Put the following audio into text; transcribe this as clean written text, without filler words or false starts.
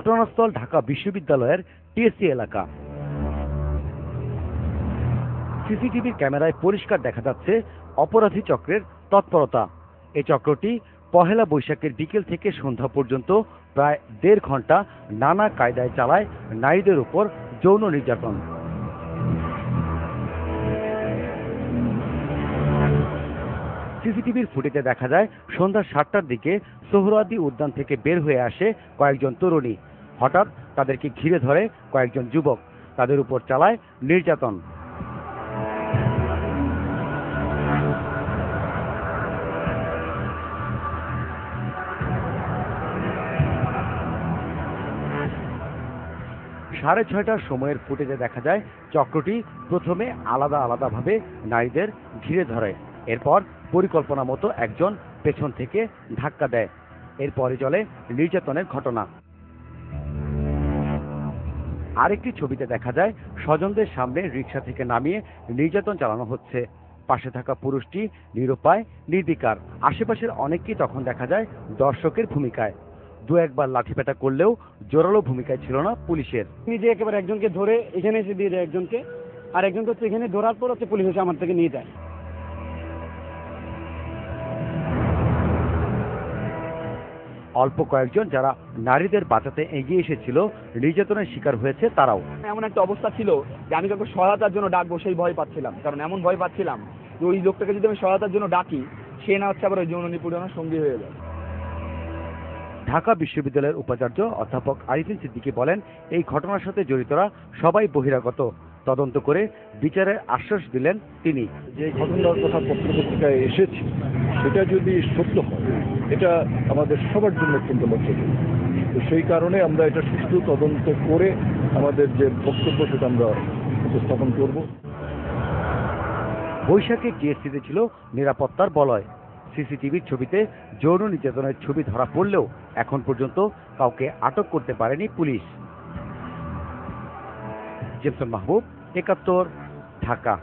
ঘটনাস্থল ঢাকা বিশ্ববিদ্যালয়ের টিএসসি এলাকা। সিসিটিভির ক্যামেরায় পরিষ্কার দেখা যাচ্ছে অপরাধী চক্রের তৎপরতা। এই চক্রটি পহেলা বৈশাখের বিকেল থেকে সন্ধ্যা পর্যন্ত প্রায় 1.5 ঘন্টা নানা কায়দায় চালায় নারীদের উপর যৌন নির্যাতন। সিসিটিভির ফুটেজে দেখা যায় সন্ধ্যা 7টার দিকে সোহরাওয়ার্দী উদ্যান থেকে বের হয়ে আসে কয়েকজন তরুণী। হঠাৎ তাদেরকে ঘিরে ধরে কয়েকজন যুবক, তাদের উপর চালায় নির্যাতন। সাড়ে 6টার সময়ের ফুটেজে দেখা যায় চক্রটি প্রথমে আলাদা আলাদাভাবে নারীদের ঘিরে ধরে, এরপর পরিকল্পনা মতো একজন পেছন থেকে ধাক্কা দেয়। এরপরে চলে নির্যাতনের ঘটনা। আরেকটি ছবিতে দেখা যায় স্বজনদের সামনে রিকশা থেকে নামিয়ে নির্যাতন চালানো হচ্ছে। পাশে থাকা পুরুষটি নিরুপায়, নির্বিকার। আশেপাশের অনেককেই তখন দেখা যায় দর্শকের ভূমিকায়। দু একবার লাঠিপেটা করলেও জোরালো ভূমিকায় ছিল না পুলিশের। নিজে একেবারে একজনকে ধরে এখানে এসে দিয়ে দেয় একজনকে, আর একজনকে হচ্ছে এখানে ধরার পর হচ্ছে পুলিশ এসে আমার থেকে নিয়ে যায়। অল্প কয়েকজন যারা নারীদের বাঁচাতে এগিয়ে এসেছিল নির্যাতনের শিকার হয়েছে তারাও। এমন একটা অবস্থা ছিল যে আমি কাউকে সহায়তার জন্য ডাকবো সেই ভয় পাচ্ছিলাম, কারণ এমন ভয় পাচ্ছিলাম যে ওই লোকটাকে যদি আমি সহায়তার জন্য ডাকি সে না হচ্ছে আবার ওই যৌন নিপীড়নের সঙ্গী হয়ে যায়। ঢাকা বিশ্ববিদ্যালয়ের উপাচার্য অধ্যাপক আরিফিন সিদ্দিকী বলেন, এই ঘটনার সাথে জড়িতরা সবাই বহিরাগত, তদন্ত করে বিচারের আশ্বাস দিলেন তিনি। যে ঘটনার কথা পত্রপত্রিকায় এসেছে সেটা যদি সত্য হয় এটা আমাদের সবার জন্য অত্যন্ত লজ্জাজনক। তো সেই কারণে আমরা এটা সুষ্ঠু তদন্ত করে আমাদের যে বক্তব্য সেটা আমরা উপস্থাপন করব। বৈশাখে টিএসসিতে ছিল নিরাপত্তার বলয়। সিসিটিভির ছবিতে যৌন নির্যাতনের ছবি ধরা পড়লেও এখন পর্যন্ত কাউকে আটক করতে পারেনি পুলিশ। জেমসন মাহবুব, ৭১, ঢাকা।